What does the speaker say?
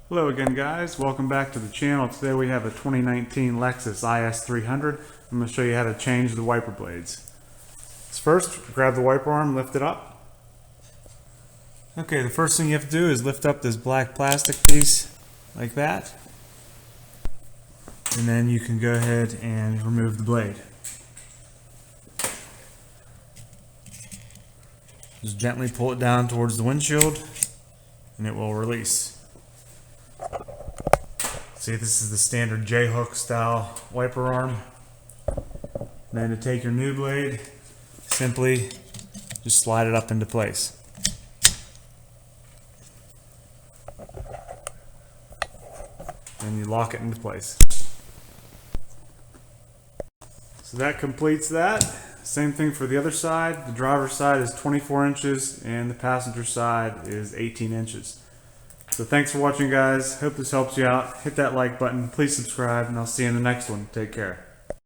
Hello again, guys. Welcome back to the channel. Today we have a 2019 Lexus IS 300. I'm going to show you how to change the wiper blades. So first, grab the wiper arm, lift it up. Okay, the first thing you have to do is lift up this black plastic piece like that. And then you can go ahead and remove the blade. Just gently pull it down towards the windshield and it will release. See, this is the standard J-hook style wiper arm. Then to take your new blade, simply just slide it up into place. And you lock it into place. So that completes that. Same thing for the other side. The driver's side is 24 inches and the passenger side is 18 inches. So thanks for watching, guys. Hope this helps you out. Hit that like button. Please subscribe, and I'll see you in the next one. Take care.